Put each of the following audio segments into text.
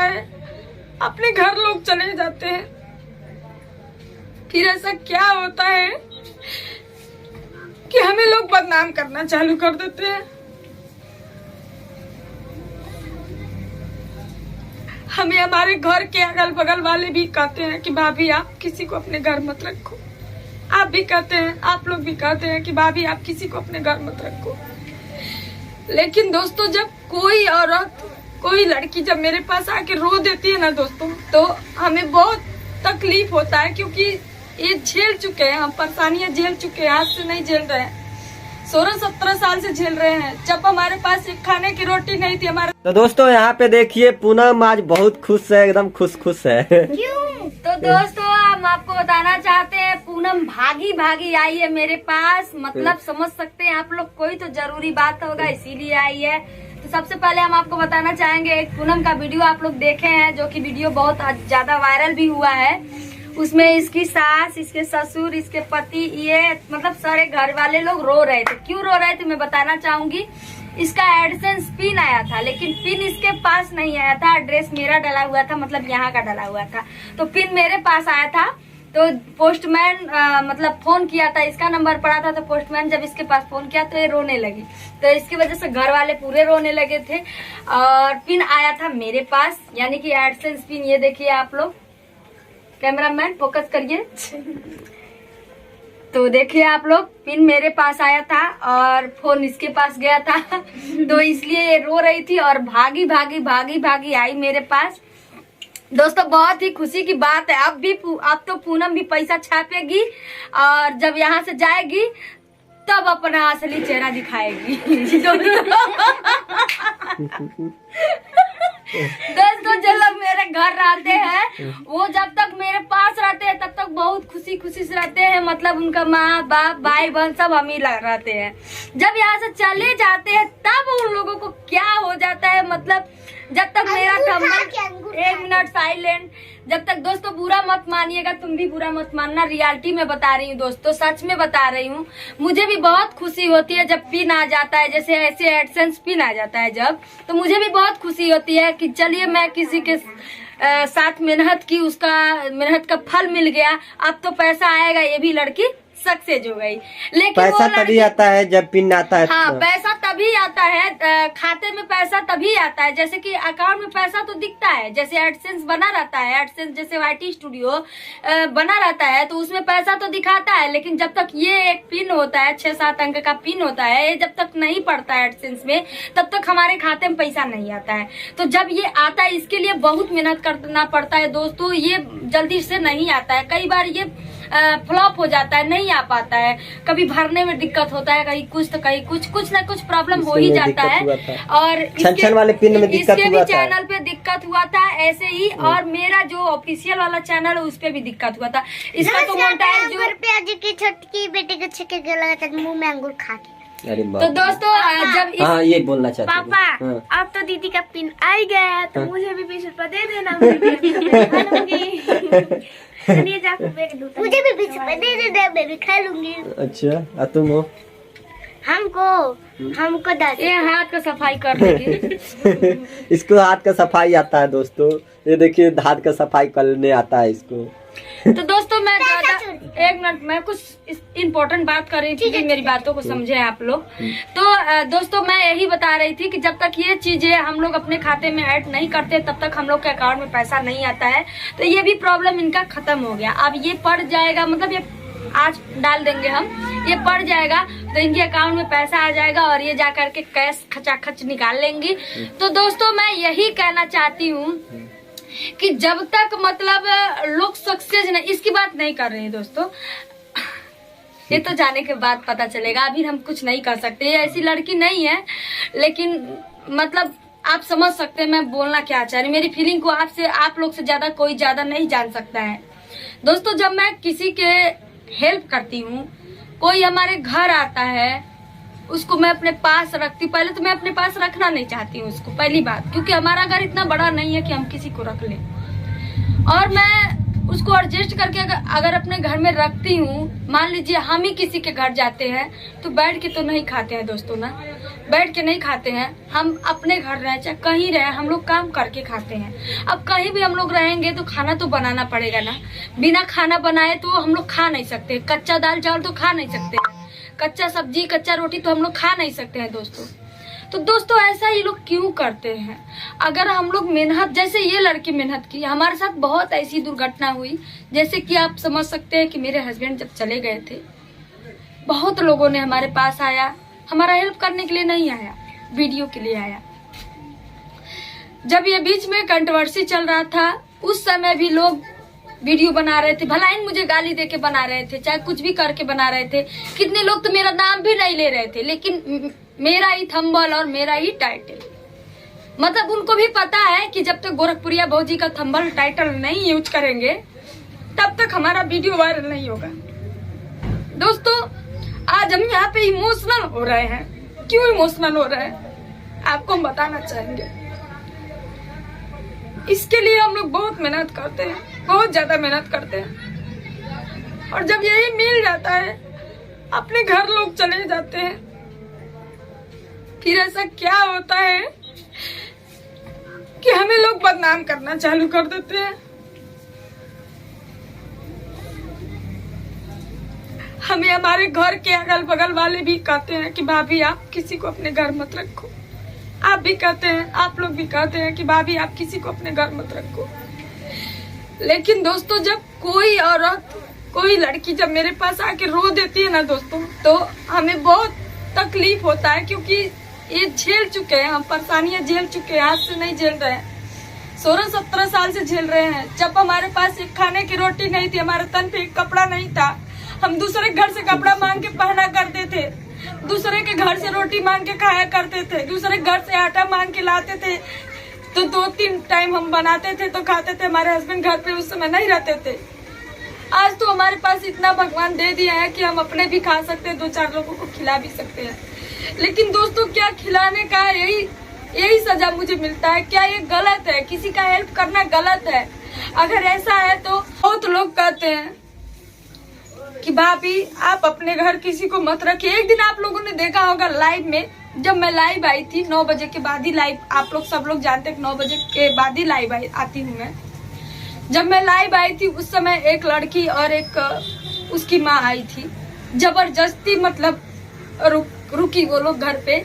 है, अपने घर लोग चले जाते हैं। फिर ऐसा क्या होता है कि हमें लोग बदनाम करना चालू कर देते हैं। हमें हमारे घर के अगल बगल वाले भी कहते हैं कि भाभी आप किसी को अपने घर मत रखो। आप भी कहते हैं, आप लोग भी कहते हैं कि भाभी आप किसी को अपने घर मत रखो। लेकिन दोस्तों, जब कोई औरत, कोई लड़की जब मेरे पास आके रो देती है ना दोस्तों, तो हमें बहुत तकलीफ होता है, क्योंकि ये झेल चुके हैं, हम परेशानियां झेल चुके हैं, आज से नहीं झेल रहे हैं, 16-17 साल से झेल रहे हैं। जब हमारे पास एक खाने की रोटी नहीं थी हमारे। तो दोस्तों यहाँ पे देखिए पूनम आज बहुत खुश है, एकदम खुश है। क्यों? तो दोस्तों हम आपको बताना चाहते हैं, पूनम भागी आई है मेरे पास, मतलब समझ सकते हैं आप लोग, कोई तो जरूरी बात होगा इसीलिए आई है। तो सबसे पहले हम आपको बताना चाहेंगे, एक पूनम का वीडियो आप लोग देखे हैं, जो कि वीडियो बहुत ज्यादा वायरल भी हुआ है। उसमें इसकी सास, इसके ससुर, इसके पति, ये मतलब सारे घर वाले लोग रो रहे थे। क्यों रो रहे थे मैं बताना चाहूंगी। इसका एडसेंस पिन आया था, लेकिन पिन इसके पास नहीं आया था, एड्रेस मेरा डला हुआ था, मतलब यहाँ का डला हुआ था, तो पिन मेरे पास आया था। तो पोस्टमैन मतलब फोन किया था, इसका नंबर पड़ा था, तो पोस्टमैन जब इसके पास फोन किया तो ये रोने लगी। तो इसकी वजह से घर वाले पूरे रोने लगे थे। और पिन आया था मेरे पास, यानी कि एडसेंस पिन। ये देखिए आप लोग, कैमरामैन फोकस करिए। तो देखिए आप लोग, पिन मेरे पास आया था और फोन इसके पास गया था। तो इसलिए ये रो रही थी और भागी आई मेरे पास। दोस्तों बहुत ही खुशी की बात है, अब तो पूनम भी पैसा छापेगी और जब यहाँ से जाएगी तब अपना असली चेहरा दिखाएगी। दोस्तों जो लोग मेरे घर रहते हैं, वो जब तक मेरे पास रहते हैं तब तक बहुत खुशी से रहते हैं, मतलब उनका माँ बाप भाई बहन सब हम ही रहते हैं। जब यहाँ से चले जाते हैं तब उन लोगों को क्या हो जाता है, मतलब जब तक मेरा एक मिनट साइलेंट, जब तक दोस्तों बुरा मत मानिएगा, तुम भी बुरा मत मानना, रियलिटी में बता रही हूँ दोस्तों, सच में बता रही हूँ। मुझे भी बहुत खुशी होती है जब पिन आ जाता है, जैसे ऐसे एडसेंस पिन आ जाता है जब, तो मुझे भी बहुत खुशी होती है कि चलिए मैं किसी के साथ मेहनत की, उसका मेहनत का फल मिल गया, अब तो पैसा आएगा, ये भी लड़की सक्सेस हो गई। लेकिन पैसा तभी आता है जब पिन आता है। हाँ, पैसा तभी आता है, खाते में पैसा तभी आता है, जैसे कि अकाउंट में पैसा तो दिखता है, जैसे एडसेंस बना रहता है, एडसेंस जैसे YT स्टूडियो बना रहता है, तो उसमें पैसा तो दिखाता है। लेकिन जब तक ये एक पिन होता है, 6-7 अंक का पिन होता है, जब तक नहीं पड़ता है एडसेंस में, तब तक हमारे खाते में पैसा नहीं आता है। तो जब ये आता है, इसके लिए बहुत मेहनत करना पड़ता है दोस्तों, ये जल्दी से नहीं आता है। कई बार ये फ्लॉप हो जाता है, नहीं आ पाता है, कभी भरने में दिक्कत होता है, कहीं कुछ तो कहीं कुछ ना कुछ प्रॉब्लम हो ही जाता है। और छन वाले पिन में दिक्कत इसके भी चैनल पे दिक्कत हुआ था ऐसे ही, और मेरा जो ऑफिशियल वाला चैनल है उस पे भी दिक्कत हुआ था। इसका तो मोटाइल जो की छोटकी बेटी के छक्के गला था, मुंह में अंगूर खा के। तो दोस्तों जब हाँ ये बोलना चाहते हैं पापा अब तो दीदी का पिन आ गया, तो मुझे भी 20 रुपए दे देना, मुझे भी 20 रुपए दे देना, मैं भी खा लूंगी। अच्छा तुम हो? हमको ये हाथ का सफाई कर लेगी। इसको हाथ का सफाई आता है दोस्तों, ये देखिए हाथ का सफाई करने आता है इसको। तो दोस्तों मैं एक मिनट, मैं कुछ इम्पोर्टेंट बात कर रही थी, मेरी बातों को समझे आप लोग। तो दोस्तों मैं यही बता रही थी कि जब तक ये चीजें हम लोग अपने खाते में ऐड नहीं करते, तब तक हम लोग के अकाउंट में पैसा नहीं आता है। तो ये भी प्रॉब्लम इनका खत्म हो गया। अब ये पड़ जाएगा, मतलब ये आज डाल देंगे हम, ये पड़ जाएगा तो इनके अकाउंट में पैसा आ जाएगा और ये जा करके कैश खचाखच निकाल लेंगी। तो दोस्तों मैं यही कहना चाहती हूँ कि जब तक मतलब लोग सक्सेस नहीं, इसकी बात नहीं कर रहे हैं दोस्तों, ये तो जाने के बाद पता चलेगा, अभी हम कुछ नहीं कर सकते, ये ऐसी लड़की नहीं है। लेकिन मतलब आप समझ सकते हैं मैं बोलना क्या चाह रही, मेरी फीलिंग को आप लोग से ज्यादा कोई ज्यादा नहीं जान सकता है। दोस्तों जब मैं किसी के हेल्प करती हूँ, कोई हमारे घर आता है, उसको मैं अपने पास रखती हूँ। पहले तो मैं अपने पास रखना नहीं चाहती हूँ उसको, पहली बात, क्योंकि हमारा घर इतना बड़ा नहीं है कि हम किसी को रख लें। और मैं उसको एडजस्ट करके अगर अपने घर में रखती हूँ, मान लीजिए हम ही किसी के घर जाते हैं तो बैठ के तो नहीं खाते हैं दोस्तों ना, बैठ के नहीं खाते हैं। हम अपने घर रहे चाहे कहीं रहे, हम लोग काम करके खाते हैं। अब कहीं भी हम लोग रहेंगे तो खाना तो बनाना पड़ेगा ना। बिना खाना बनाए तो हम लोग खा नहीं सकते। कच्चा दाल चावल तो खा नहीं सकते, कच्चा सब्जी कच्चा रोटी तो हम लोग खा नहीं सकते हैं दोस्तों। तो दोस्तों ऐसा ये लोग क्यों करते हैं? अगर हम लोग मेहनत, जैसे ये लड़की मेहनत की, हमारे साथ बहुत ऐसी दुर्घटना हुई। जैसे कि आप समझ सकते हैं कि मेरे हस्बैंड जब चले गए थे, बहुत लोगों ने हमारे पास आया, हमारा हेल्प करने के लिए नहीं आया, वीडियो के लिए आया। जब ये बीच में कंट्रोवर्सी चल रहा था, उस समय भी लोग वीडियो बना रहे थे, भलाई मुझे गाली देके बना रहे थे, चाहे कुछ भी करके बना रहे थे। कितने लोग तो मेरा नाम भी नहीं ले रहे थे, लेकिन मेरा ही थंबल और मेरा ही टाइटल, मतलब उनको भी पता है कि जब तक गोरखपुरिया भौजी का थंबल टाइटल नहीं यूज करेंगे तब तक हमारा वीडियो वायरल नहीं होगा। दोस्तों आज हम यहाँ पे इमोशनल हो रहे हैं। क्यों इमोशनल हो रहे हैं आपको हम बताना चाहेंगे। इसके लिए हम लोग बहुत मेहनत करते हैं, बहुत ज्यादा मेहनत करते हैं, और जब यही मिल जाता है अपने घर लोग चले जाते हैं। फिर ऐसा क्या होता है कि हमें लोग बदनाम करना चालू कर देते हैं। हमें हमारे घर के अगल बगल वाले भी कहते हैं कि भाभी आप किसी को अपने घर मत रखो। आप भी कहते हैं, आप लोग भी कहते हैं कि भाभी आप किसी को अपने घर मत रखो। लेकिन दोस्तों जब कोई औरत, कोई लड़की जब मेरे पास आके रो देती है ना दोस्तों, तो हमें बहुत तकलीफ होता है, क्योंकि ये झेल चुके हैं, हम परेशानियां झेल चुके हैं, आज से नहीं झेल रहे हैं, 16-17 साल से झेल रहे हैं। जब हमारे पास एक खाने की रोटी नहीं थी, हमारे तन पे एक कपड़ा नहीं था, हम दूसरे घर से कपड़ा मांग के पहना करते थे, दूसरे के घर से रोटी मांग के खाया करते थे, दूसरे घर से आटा मांग के लाते थे, तो 2-3 टाइम हम बनाते थे तो खाते थे। हमारे हस्बैंड घर पे उस समय नहीं रहते थे। आज तो हमारे पास इतना भगवान दे दिया है कि हम अपने भी खा सकते हैं, 2-4 लोगों को खिला भी सकते हैं। लेकिन दोस्तों क्या खिलाने का यही सजा मुझे मिलता है? क्या ये गलत है? किसी का हेल्प करना गलत है? अगर ऐसा है तो बहुत लोग कहते हैं कि भाभी आप अपने घर किसी को मत रखिए। एक दिन आप लोगों ने देखा होगा लाइव में, जब मैं लाइव आई थी 9 बजे के बाद ही लाइव, आप लोग सब लोग जानते हैं 9 बजे के बाद ही लाइव आती हूँ मैं। जब मैं लाइव आई थी उस समय एक लड़की और एक उसकी माँ आई थी, जबरदस्ती मतलब रुकी वो लोग घर पे।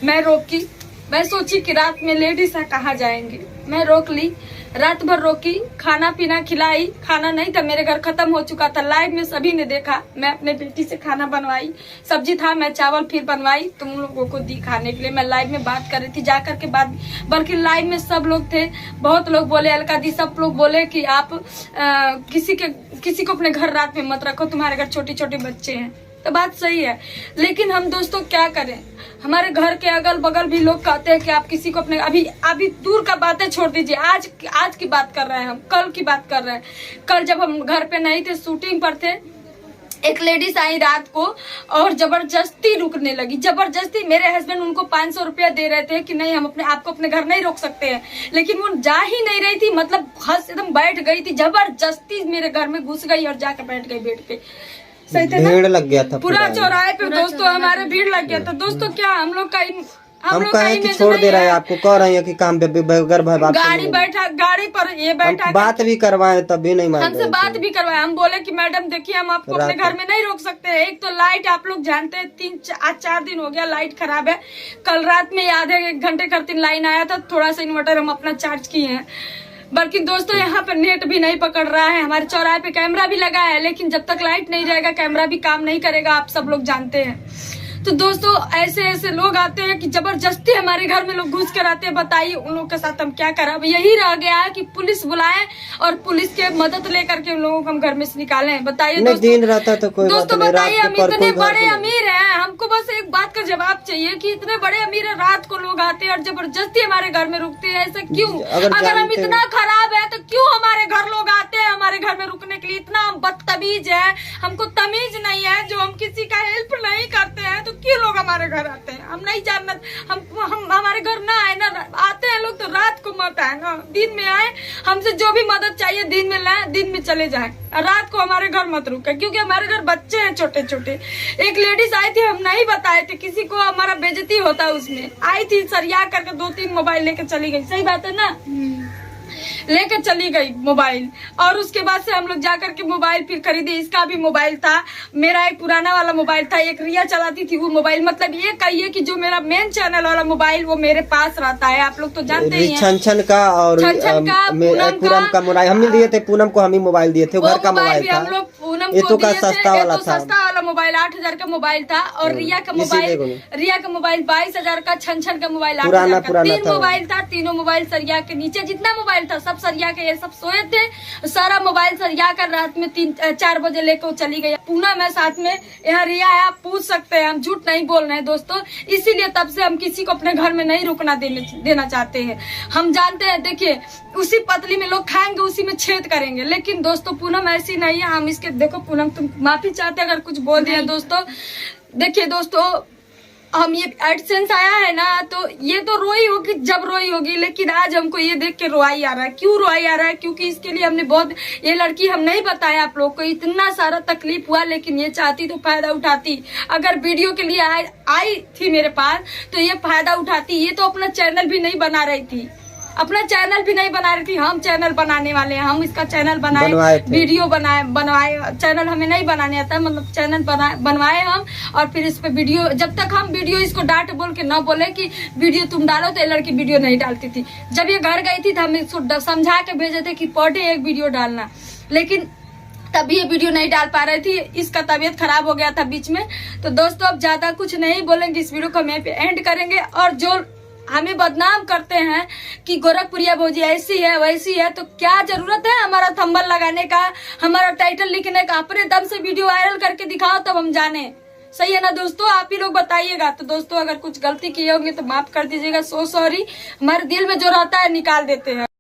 मैं रोकी, मैं सोची कि रात में लेडीज है कहाँ जाएंगे, मैं रोक ली, रात भर रोकी, खाना पीना खिलाई। खाना नहीं था, मेरे घर खत्म हो चुका था, लाइव में सभी ने देखा। मैं अपने बेटी से खाना बनवाई, सब्जी था मैं चावल फिर बनवाई, तुम लोगों को दी खाने के लिए। मैं लाइव में बात कर रही थी, जाकर के बात, बल्कि लाइव में सब लोग थे, बहुत लोग बोले, अलका दी सब लोग बोले कि आप किसी को अपने घर रात में मत रखो, तुम्हारे घर छोटे छोटे बच्चे हैं। तो बात सही है, लेकिन हम दोस्तों क्या करें, हमारे घर के अगल बगल भी लोग कहते हैं कि आप किसी को अपने, अभी दूर का बातें छोड़ दीजिए, आज की बात कर रहे हैं हम, कल की बात कर रहे हैं। कल जब हम घर पे नहीं थे, शूटिंग पर थे, एक लेडीज आई रात को और जबरदस्ती रुकने लगी, जबरदस्ती। मेरे हस्बैंड उनको 500 रुपया दे रहे थे कि नहीं हम आपको अपने घर नहीं रोक सकते हैं, लेकिन वो जा ही नहीं रही थी, मतलब हंस एकदम बैठ गई थी, जबरदस्ती मेरे घर में घुस गई और जाकर बैठ गई बेड पे। सही थे ना? भीड़ लग गया था पूरा चौराहे पे दोस्तों, हमारे भीड़ लग गया था दोस्तों। क्या हम लोग का हम कहें कि छोड़ दे रहे हैं आपको, कह रहे हैं कि काम पे बगैर गाड़ी पर ये बैठा, बात भी करवाए तब भी नहीं मान रहे, हमसे बात भी करवाए। हम बोले कि मैडम देखिए हम आपको अपने घर में नहीं रोक सकते हैं। एक तो लाइट आप लोग जानते हैं, आज 4 दिन हो गया लाइट खराब है। कल रात में आधे 1 घंटे करती लाइन आया था, थोड़ा सा इन्वर्टर हम अपना चार्ज किए हैं। बल्कि दोस्तों यहाँ पर नेट भी नहीं पकड़ रहा है, हमारे चौराहे पे कैमरा भी लगा है, लेकिन जब तक लाइट नहीं रहेगा कैमरा भी काम नहीं करेगा, आप सब लोग जानते हैं। तो दोस्तों ऐसे लोग आते हैं कि जबरदस्ती हमारे घर में लोग घुस कर आते हैं। बताइए उन लोगों के साथ हम क्या करें? अब यही रह गया है कि पुलिस बुलाए और पुलिस के मदद लेकर के उन लोगों को हम घर में से निकालें। बताइए दिन रहता तो कोई दोस्तों, बताइए हम इतने बड़े अमीर हैं, हमको बस एक बात का जवाब चाहिए कि इतने बड़े अमीर है, रात को लोग आते हैं और जबरदस्ती हमारे घर में रुकते हैं, ऐसा क्यों? अगर हम इतना खराब है तो क्यों हमारे घर लोग आते हैं हमारे घर में रुकने के लिए, इतना हम बदतमीज है, हमको तमीज नहीं है, जो हम किसी का हेल्प नहीं करते हैं तो क्यों लोग हमारे घर आते हैं? हम नहीं जानना, हम हमारे घर ना आए ना, आते हैं लोग तो रात को मत आए ना, दिन में आए, हमसे जो भी मदद चाहिए दिन में लाए, दिन में चले जाए, रात को हमारे घर मत रुके, क्योंकि हमारे घर बच्चे हैं छोटे छोटे। एक लेडीज आई थी, हम नहीं बताए थे किसी को, हमारा बेइज्जती होता, उसमें आई थी सरिया करके 2-3 मोबाइल लेके चली गई, सही बात है ना, लेके चली गई मोबाइल। और उसके बाद से हम लोग जाकर के मोबाइल फिर खरीदे, इसका भी मोबाइल था, मेरा एक पुराना वाला मोबाइल था, एक रिया चलाती थी वो मोबाइल। मतलब ये कहिए कि जो मेरा मेन चैनल वाला मोबाइल वो मेरे पास रहता है, आप लोग तो जानते ही हैं। छन का और पूनम का मोबाइल हम दिए थे, पूनम को हम ही मोबाइल दिए थे, घर का मोबाइल था, हम लोग पूनम ये को तो दिए थे, सस्ता वाला था, सस्ता वाला मोबाइल 8,000 का मोबाइल था। और रिया का मोबाइल 22,000 का, छन का मोबाइल 8,000 का, 3 मोबाइल था, तीनों मोबाइल सरिया के नीचे जितना मोबाइल था सब सरिया के, ये सब सोए थे, सारा मोबाइल सरिया कर रात में 3-4 बजे लेकर चली गई। पूनम है साथ में, यहाँ रिया है, आप पूछ सकते हैं, हम झूठ नहीं बोल रहे हैं दोस्तों। इसीलिए तब से हम किसी को अपने घर में नहीं रुकना देना चाहते हैं। हम जानते हैं, देखिए उसी पतली में लोग खाएंगे, उसी में छेद करेंगे, लेकिन दोस्तों पूनम ऐसी नहीं है। हम इसके, देखो पूनम तुम माफी चाहते अगर कुछ बोल दिया दोस्तों। देखिए दोस्तों, हम ये एडसेंस आया है ना, तो ये तो रोई होगी जब रोई होगी, लेकिन आज हमको ये देख के रोई आ रहा है। क्यों रोई आ रहा है? क्योंकि इसके लिए हमने बहुत, ये लड़की हम नहीं बताया आप लोग को, इतना सारा तकलीफ हुआ, लेकिन ये चाहती तो फायदा उठाती। अगर वीडियो के लिए आई थी मेरे पास तो ये फायदा उठाती। ये तो अपना चैनल भी नहीं बना रही थी, अपना चैनल भी नहीं बना रही थी। हम चैनल बनाने वाले हैं, हम इसका चैनल बनवाए, वीडियो बनवाए, चैनल हमें नहीं बनाने आता, मतलब चैनल बनवाए हम। और फिर इस पे वीडियो, जब तक हम वीडियो इसको डांट बोल के न बोले कि वीडियो तुम डालो, तो ये लड़की वीडियो नहीं डालती थी। जब ये घर गई थी तो हम इसको समझा के भेजे थे कि पर डे एक वीडियो डालना, लेकिन तभी ये वीडियो नहीं डाल पा रही थी, इसका तबीयत खराब हो गया था बीच में। तो दोस्तों अब ज्यादा कुछ नहीं बोलेंगे, इस वीडियो को हम यहाँ पे एंड करेंगे। और जो हमें बदनाम करते हैं कि गोरखपुरिया भौजी ऐसी है वैसी है, तो क्या जरूरत है हमारा थंबनेल लगाने का, हमारा टाइटल लिखने का? अपने दम से वीडियो वायरल करके दिखाओ तब हम जाने। सही है ना दोस्तों? आप ही लोग बताइएगा। तो दोस्तों अगर कुछ गलती किए होंगे तो माफ कर दीजिएगा, सो सॉरी। हमारे दिल में जो रहता है निकाल देते हैं।